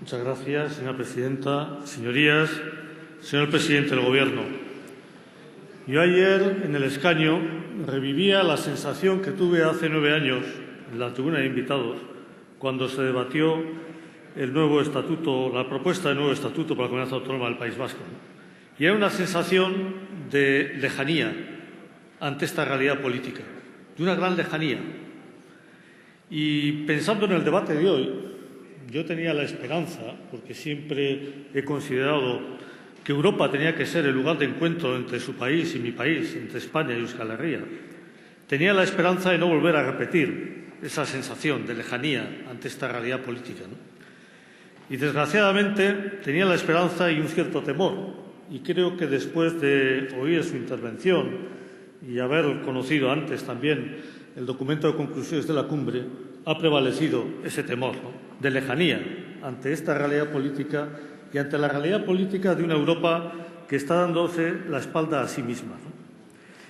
Muchas gracias, señora presidenta. Señorías, señor presidente del Gobierno, yo ayer en el escaño revivía la sensación que tuve hace 9 años en la tribuna de invitados cuando se debatió el nuevo estatuto, la propuesta de nuevo estatuto para la Comunidad Autónoma del País Vasco. Y era una sensación de lejanía ante esta realidad política, de una gran lejanía. Y pensando en el debate de hoy, yo tenía la esperanza, porque siempre he considerado que Europa tenía que ser el lugar de encuentro entre su país y mi país, entre España y Euskal Herria. Tenía la esperanza de no volver a repetir esa sensación de lejanía ante esta realidad política, ¿no? Y desgraciadamente tenía la esperanza y un cierto temor. Y creo que después de oír su intervención y haber conocido antes también el documento de conclusiones de la cumbre, ha prevalecido ese temor, ¿no?, de lejanía ante esta realidad política y ante la realidad política de una Europa que está dándose la espalda a sí misma, ¿no?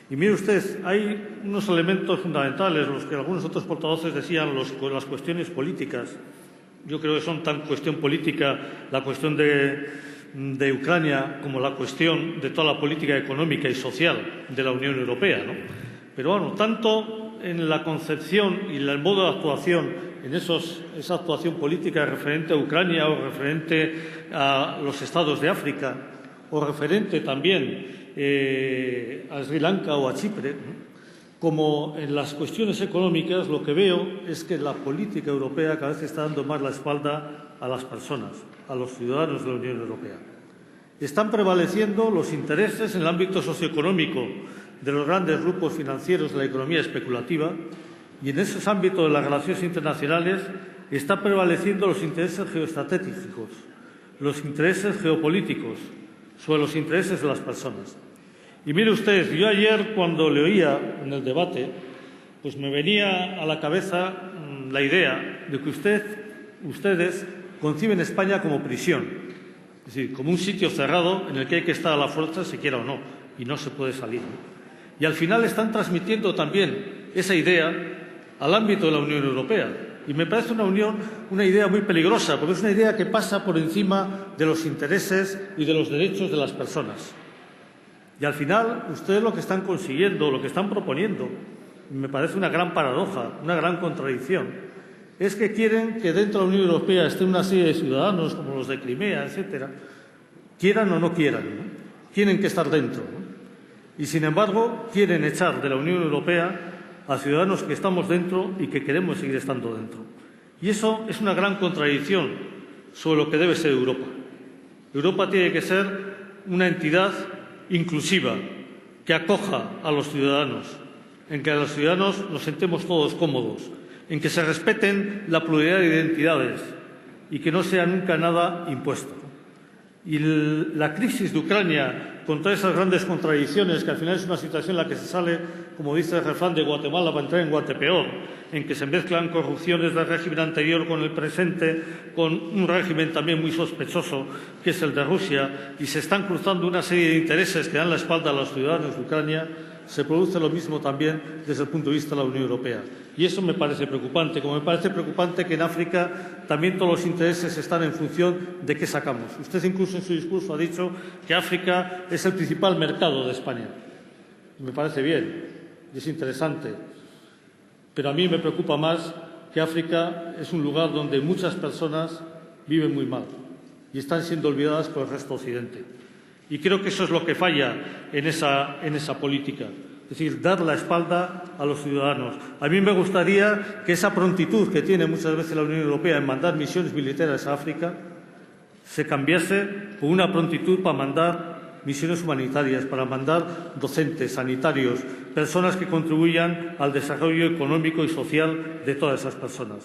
Y mire usted, hay unos elementos fundamentales, los que algunos otros portavoces decían, las cuestiones políticas. Yo creo que son tan cuestión política la cuestión de Ucrania como la cuestión de toda la política económica y social de la Unión Europea, ¿no? Pero bueno, tanto en la concepción y el modo de actuación, en esa actuación política referente a Ucrania o referente a los estados de África o referente también a Sri Lanka o a Chipre, ¿no?, como en las cuestiones económicas, lo que veo es que la política europea cada vez está dando más la espalda a las personas, a los ciudadanos de la Unión Europea. Están prevaleciendo los intereses en el ámbito socioeconómico de los grandes grupos financieros de la economía especulativa y en esos ámbitos de las relaciones internacionales están prevaleciendo los intereses geoestratégicos, los intereses geopolíticos sobre los intereses de las personas. Y mire usted, yo ayer cuando le oía en el debate, pues me venía a la cabeza la idea de que ustedes conciben España como prisión, es decir, como un sitio cerrado en el que hay que estar a la fuerza, se quiera o no, y no se puede salir, ¿no? Y al final están transmitiendo también esa idea al ámbito de la Unión Europea. Y me parece una idea muy peligrosa, porque es una idea que pasa por encima de los intereses y de los derechos de las personas. Y al final, ustedes lo que están consiguiendo, lo que están proponiendo, me parece una gran paradoja, una gran contradicción, es que quieren que dentro de la Unión Europea esté una serie de ciudadanos, como los de Crimea, etcétera, quieran o no quieran, ¿no?, tienen que estar dentro, ¿no? Y, sin embargo, quieren echar de la Unión Europea a ciudadanos que estamos dentro y que queremos seguir estando dentro. Y eso es una gran contradicción sobre lo que debe ser Europa. Europa tiene que ser una entidad inclusiva, que acoja a los ciudadanos, en que a los ciudadanos nos sentemos todos cómodos, en que se respeten la pluralidad de identidades y que no sea nunca nada impuesto. Y la crisis de Ucrania, con todas esas grandes contradicciones, que al final es una situación en la que se sale, como dice el refrán, de Guatemala para entrar en Guatepeor, en que se mezclan corrupciones del régimen anterior con el presente, con un régimen también muy sospechoso, que es el de Rusia, y se están cruzando una serie de intereses que dan la espalda a los ciudadanos de Ucrania, se produce lo mismo también desde el punto de vista de la Unión Europea. Y eso me parece preocupante, como me parece preocupante que en África también todos los intereses están en función de qué sacamos. Usted incluso en su discurso ha dicho que África es el principal mercado de España. Y me parece bien, y es interesante. Pero a mí me preocupa más que África es un lugar donde muchas personas viven muy mal y están siendo olvidadas por el resto de Occidente. Y creo que eso es lo que falla en esa política, es decir, dar la espalda a los ciudadanos. A mí me gustaría que esa prontitud que tiene muchas veces la Unión Europea en mandar misiones militares a África se cambiase por una prontitud para mandar misiones humanitarias, para mandar docentes, sanitarios, personas que contribuyan al desarrollo económico y social de todas esas personas.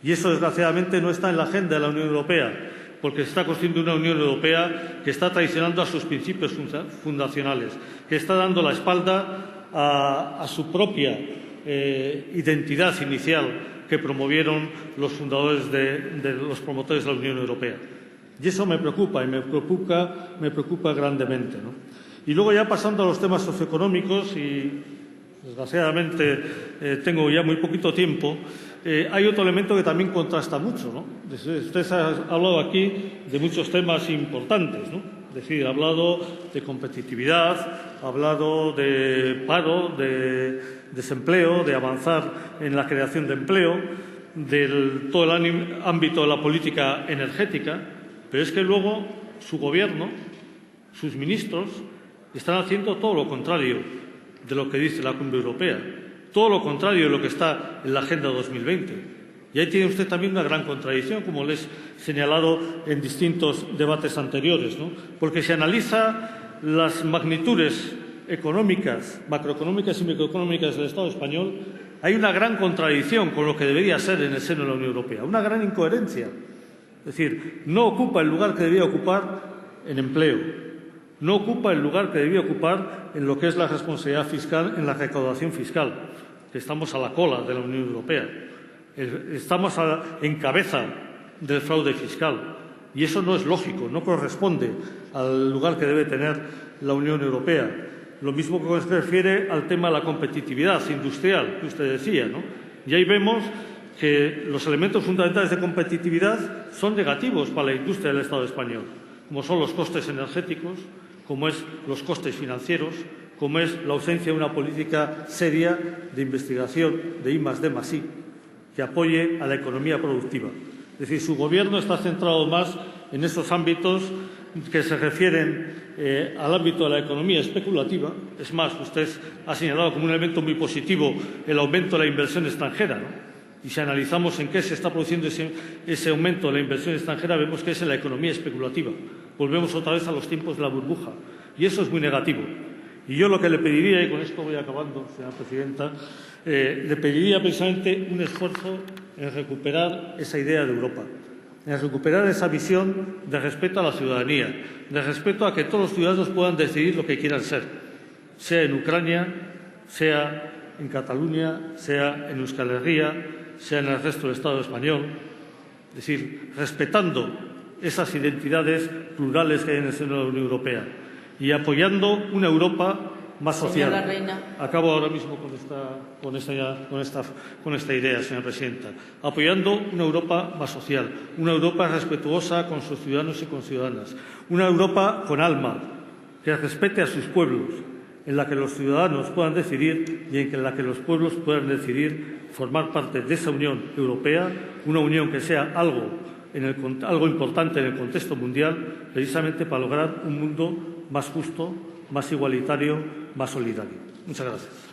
Y eso, desgraciadamente, no está en la agenda de la Unión Europea, porque se está construyendo una Unión Europea que está traicionando a sus principios fundacionales, que está dando la espalda a su propia identidad inicial que promovieron los fundadores los promotores de la Unión Europea. Y eso me preocupa, y me preocupa grandemente, ¿no? Y luego, ya pasando a los temas socioeconómicos, y desgraciadamente tengo ya muy poquito tiempo, hay otro elemento que también contrasta mucho, ¿no? Usted ha hablado aquí de muchos temas importantes, ¿no? Es decir, ha hablado de competitividad, ha hablado de paro, de desempleo, de avanzar en la creación de empleo, de todo el ámbito de la política energética, pero es que luego su Gobierno, sus ministros, están haciendo todo lo contrario de lo que dice la Cumbre Europea, todo lo contrario de lo que está en la Agenda 2020. Y ahí tiene usted también una gran contradicción, como les he señalado en distintos debates anteriores, ¿no? Porque si analiza las magnitudes económicas, macroeconómicas y microeconómicas del Estado español, hay una gran contradicción con lo que debería ser en el seno de la Unión Europea, una gran incoherencia. Es decir, no ocupa el lugar que debía ocupar en empleo, no ocupa el lugar que debía ocupar en lo que es la responsabilidad fiscal, en la recaudación fiscal, que estamos a la cola de la Unión Europea. Estamos en cabeza del fraude fiscal y eso no es lógico, no corresponde al lugar que debe tener la Unión Europea. Lo mismo que se refiere al tema de la competitividad industrial que usted decía, ¿no? Y ahí vemos que los elementos fundamentales de competitividad son negativos para la industria del Estado español, como son los costes energéticos, como es los costes financieros, como es la ausencia de una política seria de investigación de I+D+I, que apoye a la economía productiva. Es decir, su Gobierno está centrado más en esos ámbitos que se refieren al ámbito de la economía especulativa. Es más, usted ha señalado como un elemento muy positivo el aumento de la inversión extranjera, ¿no? Y si analizamos en qué se está produciendo ese aumento de la inversión extranjera, vemos que es en la economía especulativa. Volvemos otra vez a los tiempos de la burbuja. Y eso es muy negativo. Y yo lo que le pediría, y con esto voy acabando, señora presidenta, le pediría precisamente un esfuerzo en recuperar esa idea de Europa, en recuperar esa visión de respeto a la ciudadanía, de respeto a que todos los ciudadanos puedan decidir lo que quieran ser, sea en Ucrania, sea en Cataluña, sea en Euskal Herria, sea en el resto del Estado español. Es decir, respetando esas identidades plurales que hay en el seno de la Unión Europea y apoyando una Europa más social. Señora Reina. Acabo ahora mismo con esta idea, señora presidenta. Apoyando una Europa más social, una Europa respetuosa con sus ciudadanos y con ciudadanas, una Europa con alma, que respete a sus pueblos, en la que los ciudadanos puedan decidir y en la que los pueblos puedan decidir formar parte de esa Unión Europea, una unión que sea algo importante en el contexto mundial, precisamente para lograr un mundo más justo, más igualitario, más solidario. Muchas gracias.